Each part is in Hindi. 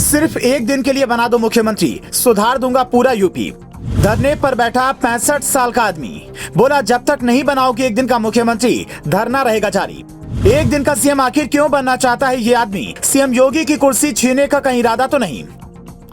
सिर्फ एक दिन के लिए बना दो मुख्यमंत्री, सुधार दूंगा पूरा यूपी। धरने पर बैठा 65 साल का आदमी बोला, जब तक नहीं बनाओगे एक दिन का मुख्यमंत्री धरना रहेगा जारी। एक दिन का सीएम आखिर क्यों बनना चाहता है ये आदमी? सीएम योगी की कुर्सी छीनने का कहीं इरादा तो नहीं?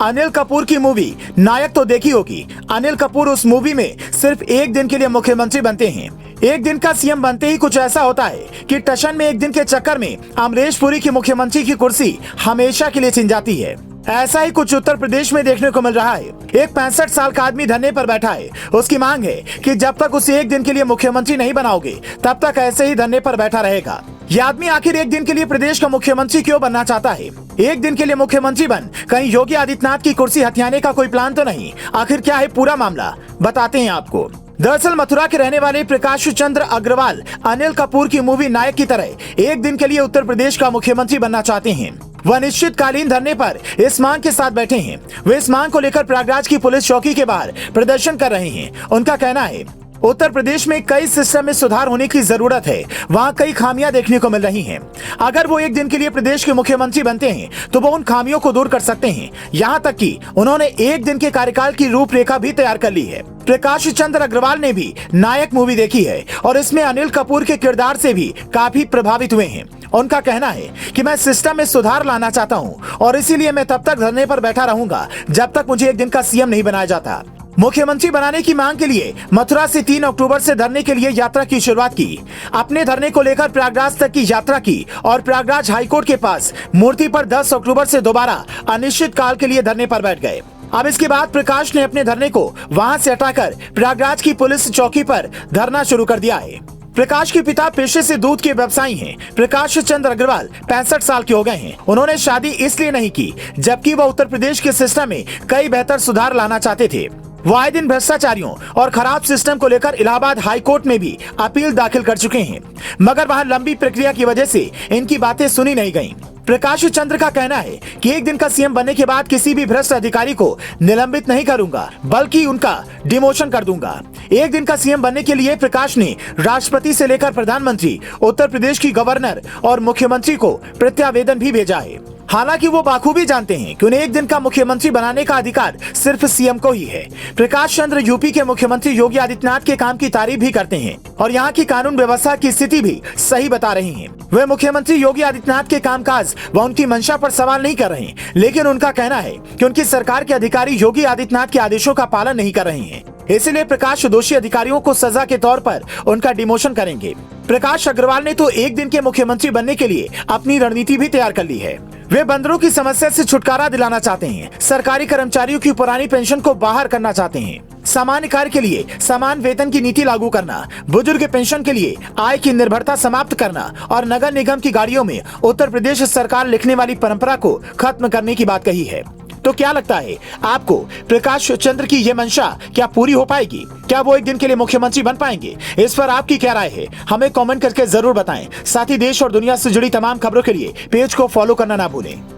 अनिल कपूर की मूवी नायक तो देखी होगी। अनिल कपूर उस मूवी में सिर्फ एक दिन के लिए मुख्यमंत्री बनते हैं। एक दिन का सीएम बनते ही कुछ ऐसा होता है कि टशन में एक दिन के चक्कर में अमरीश पुरी की मुख्यमंत्री की कुर्सी हमेशा के लिए छिन जाती है। ऐसा ही कुछ उत्तर प्रदेश में देखने को मिल रहा है। एक 65 साल का आदमी धरने पर बैठा है। उसकी मांग है कि जब तक उसे एक दिन के लिए मुख्यमंत्री नहीं बनाओगे तब तक ऐसे ही धरने पर बैठा रहेगा। यह आदमी आखिर एक दिन के लिए प्रदेश का मुख्यमंत्री क्यों बनना चाहता है? एक दिन के लिए मुख्यमंत्री बन कहीं योगी आदित्यनाथ की कुर्सी हथियाने का कोई प्लान तो नहीं? आखिर क्या है पूरा मामला, बताते हैं आपको। दरअसल मथुरा के रहने वाले प्रकाश चंद्र अग्रवाल अनिल कपूर की मूवी नायक की तरह एक दिन के लिए उत्तर प्रदेश का मुख्यमंत्री बनना चाहते हैं। वह निश्चितकालीन धरने पर इस मांग के साथ बैठे हैं। वे इस मांग को लेकर प्रयागराज की पुलिस चौकी के बाहर प्रदर्शन कर रहे हैं। उनका कहना है उत्तर प्रदेश में कई सिस्टम में सुधार होने की जरूरत है, वहाँ कई खामियां देखने को मिल रही हैं। अगर वो एक दिन के लिए प्रदेश के मुख्यमंत्री बनते हैं तो वो उन खामियों को दूर कर सकते हैं। यहाँ तक कि उन्होंने एक दिन के कार्यकाल की रूपरेखा भी तैयार कर ली है। प्रकाश चंद्र अग्रवाल ने भी नायक मूवी देखी है और इसमें अनिल कपूर के किरदार से भी काफी प्रभावित हुए हैं। उनका कहना है कि मैं सिस्टम में सुधार लाना चाहता हूँ और इसीलिए मैं तब तक धरने पर बैठा रहूंगा जब तक मुझे एक दिन का सीएम नहीं बनाया जाता। मुख्यमंत्री बनाने की मांग के लिए मथुरा से 3 अक्टूबर से धरने के लिए यात्रा की शुरुआत की। अपने धरने को लेकर प्रयागराज तक की यात्रा की और प्रयागराज हाईकोर्ट के पास मूर्ति पर 10 अक्टूबर से दोबारा अनिश्चित काल के लिए धरने पर बैठ गए। अब इसके बाद प्रकाश ने अपने धरने को वहां से हटाकर प्रयागराज की पुलिस चौकी पर धरना शुरू कर दिया है। प्रकाश के पिता पेशे से दूध के व्यवसायी हैं। प्रकाश चंद्र अग्रवाल 65 साल के हो गए हैं। उन्होंने शादी इसलिए नहीं की जबकि वह उत्तर प्रदेश के सिस्टम में कई बेहतर सुधार लाना चाहते थे। वो आए दिन भ्रष्टाचारियों और खराब सिस्टम को लेकर इलाहाबाद हाई कोर्ट में भी अपील दाखिल कर चुके हैं, मगर वहां लंबी प्रक्रिया की वजह से इनकी बातें सुनी नहीं गईं। प्रकाश चंद्र का कहना है कि एक दिन का सीएम बनने के बाद किसी भी भ्रष्ट अधिकारी को निलंबित नहीं करूंगा बल्कि उनका डिमोशन कर दूंगा। एक दिन का सीएम बनने के लिए प्रकाश ने राष्ट्रपति से लेकर प्रधानमंत्री, उत्तर प्रदेश की गवर्नर और मुख्यमंत्री को प्रत्यावेदन भी भेजा है। हालांकि वो बाखूबी जानते हैं कि उन्हें एक दिन का मुख्यमंत्री बनाने का अधिकार सिर्फ सीएम को ही है। प्रकाश चंद्र यूपी के मुख्यमंत्री योगी आदित्यनाथ के काम की तारीफ भी करते हैं और यहाँ की कानून व्यवस्था की स्थिति भी सही बता रहे हैं। वे मुख्यमंत्री योगी आदित्यनाथ के कामकाज व उनकी मंशा पर सवाल नहीं कर रहे, लेकिन उनका कहना है कि उनकी सरकार के अधिकारी योगी आदित्यनाथ के आदेशों का पालन नहीं कर रहे हैं। इसलिए प्रकाश दोषी अधिकारियों को सजा के तौर पर उनका डिमोशन करेंगे। प्रकाश अग्रवाल ने तो एक दिन के मुख्यमंत्री बनने के लिए अपनी रणनीति भी तैयार कर ली है। वे बंदरों की समस्या से छुटकारा दिलाना चाहते हैं, सरकारी कर्मचारियों की पुरानी पेंशन को बाहर करना चाहते हैं, सामान्य कार्य के लिए समान वेतन की नीति लागू करना, बुजुर्ग पेंशन के लिए आय की निर्भरता समाप्त करना और नगर निगम की गाड़ियों में उत्तर प्रदेश सरकार लिखने वाली परंपरा को खत्म करने की बात कही है। तो क्या लगता है आपको, प्रकाश चंद्र की ये मंशा क्या पूरी हो पाएगी? क्या वो एक दिन के लिए मुख्यमंत्री बन पाएंगे? इस पर आपकी क्या राय है? हमें कमेंट करके जरूर बताएं। साथ ही देश और दुनिया से जुड़ी तमाम खबरों के लिए पेज को फॉलो करना ना भूलें।